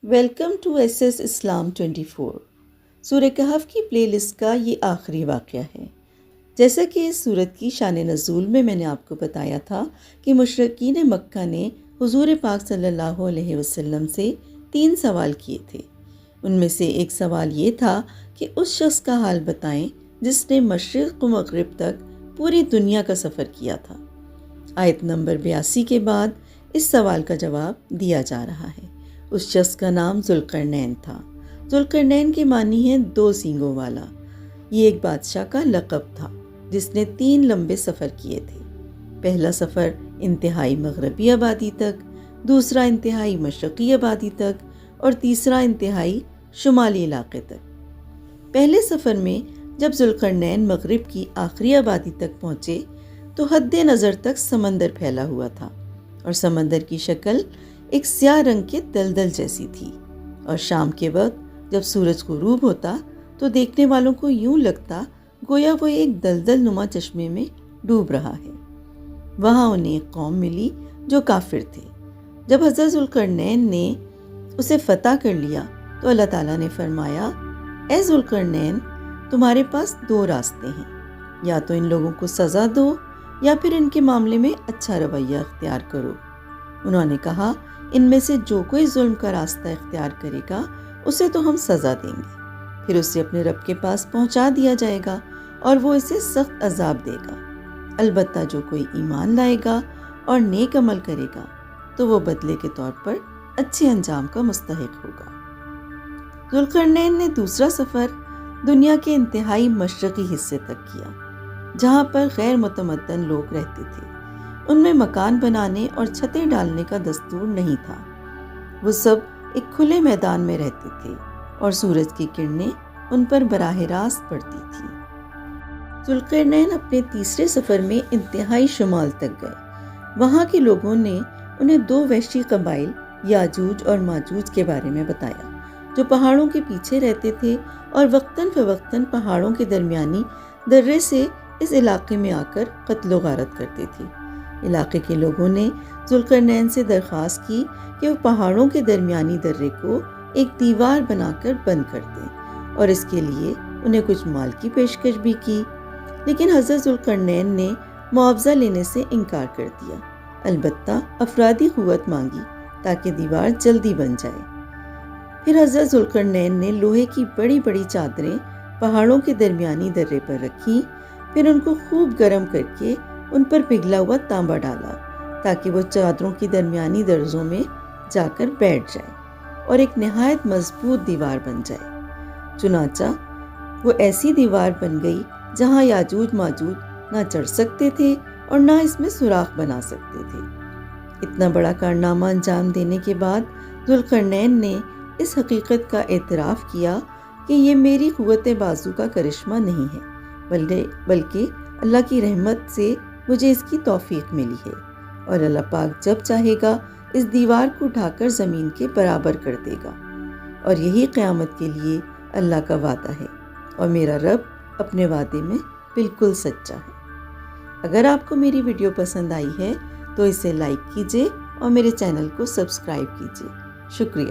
Welcome to S S اسلام 24۔ سورہ کہف کی پلے list کا یہ آخری واقعہ ہے۔ جیسا کہ اس سورت کی شان نزول میں نے آپ کو بتایا تھا کہ مشرکین مکہ نے حضور پاک صلی اللہ علیہ وسلم سے 3 سوال کیے تھے۔ ان میں سے ایک سوال یہ تھا کہ اس شخص کا حال بتائیں جس نے مشرق و مغرب تک پوری دنیا کا سفر کیا تھا۔ آیت نمبر 82 کے بعد اس سوال کا جواب دیا جا رہا ہے۔ اس شخص کا نام ذوالقرنین تھا۔ ذوالقرنین کے معنی ہے 2 سینگوں والا۔ یہ ایک بادشاہ کا لقب تھا جس نے 3 لمبے سفر کیے تھے۔ پہلا سفر انتہائی مغربی آبادی تک، دوسرا انتہائی مشرقی آبادی تک اور تیسرا انتہائی شمالی علاقے تک۔ پہلے سفر میں جب ذوالقرنین مغرب کی آخری آبادی تک پہنچے تو حد نظر تک سمندر پھیلا ہوا تھا اور سمندر کی شکل ایک سیاہ رنگ کے دلدل جیسی تھی، اور شام کے وقت جب سورج غروب ہوتا تو دیکھنے والوں کو یوں لگتا گویا وہ ایک دلدل نما چشمے میں ڈوب رہا ہے۔ وہاں انہیں ایک قوم ملی جو کافر تھے۔ جب حضرت ذوالقرنین نے اسے فتح کر لیا تو اللہ تعالیٰ نے فرمایا، اے ذوالقرنین، تمہارے پاس 2 راستے ہیں، یا تو ان لوگوں کو سزا دو یا پھر ان کے معاملے میں اچھا رویہ اختیار کرو۔ انہوں نے کہا، ان میں سے جو کوئی ظلم کا راستہ اختیار کرے گا اسے تو ہم سزا دیں گے، پھر اسے اپنے رب کے پاس پہنچا دیا جائے گا اور وہ اسے سخت عذاب دے گا۔ البتہ جو کوئی ایمان لائے گا اور نیک عمل کرے گا تو وہ بدلے کے طور پر اچھے انجام کا مستحق ہوگا۔ ذوالقرنین نے دوسرا سفر دنیا کے انتہائی مشرقی حصے تک کیا، جہاں پر غیر متمدن لوگ رہتے تھے۔ ان میں مکان بنانے اور چھتیں ڈالنے کا دستور نہیں تھا۔ وہ سب ایک کھلے میدان میں رہتے تھے اور سورج کی کرنیں ان پر براہ راست پڑتی تھیں۔ ذوالقرنین اپنے تیسرے سفر میں انتہائی شمال تک گئے۔ وہاں کے لوگوں نے انہیں 2 وحشی قبائل یاجوج اور ماجوج کے بارے میں بتایا، جو پہاڑوں کے پیچھے رہتے تھے اور وقتاً فوقتاً پہاڑوں کے درمیانی درے سے اس علاقے میں آ کر قتل و غارت کرتے تھے۔ علاقے کے لوگوں نے ذوالقرنین سے درخواست کی کہ وہ پہاڑوں کے درمیانی درے کو ایک دیوار بنا کر بند کر دیں، اور اس کے لیے انہیں کچھ مال کی پیشکش بھی کی، لیکن حضرت ذوالقرنین نے معاوضہ لینے سے انکار کر دیا، البتہ افرادی قوت مانگی تاکہ دیوار جلدی بن جائے۔ پھر حضرت ذوالقرنین نے لوہے کی بڑی بڑی چادریں پہاڑوں کے درمیانی درے پر رکھی، پھر ان کو خوب گرم کر کے ان پر پگھلا ہوا تانبا ڈالا تاکہ وہ چادروں کی درمیانی درزوں میں جا کر بیٹھ جائے اور ایک نہایت مضبوط دیوار بن جائے۔ چنانچہ وہ ایسی دیوار بن گئی جہاں یاجوج ماجوج نہ چڑھ سکتے تھے اور نہ اس میں سوراخ بنا سکتے تھے۔ اتنا بڑا کارنامہ انجام دینے کے بعد ذوالقرنین نے اس حقیقت کا اعتراف کیا کہ یہ میری قوت بازو کا کرشمہ نہیں ہے، بلکہ اللہ کی رحمت سے مجھے اس کی توفیق ملی ہے، اور اللہ پاک جب چاہے گا اس دیوار کو اٹھا کر زمین کے برابر کر دے گا، اور یہی قیامت کے لیے اللہ کا وعدہ ہے، اور میرا رب اپنے وعدے میں بالکل سچا ہے۔ اگر آپ کو میری ویڈیو پسند آئی ہے تو اسے لائک کیجیے اور میرے چینل کو سبسکرائب کیجیے۔ شکریہ۔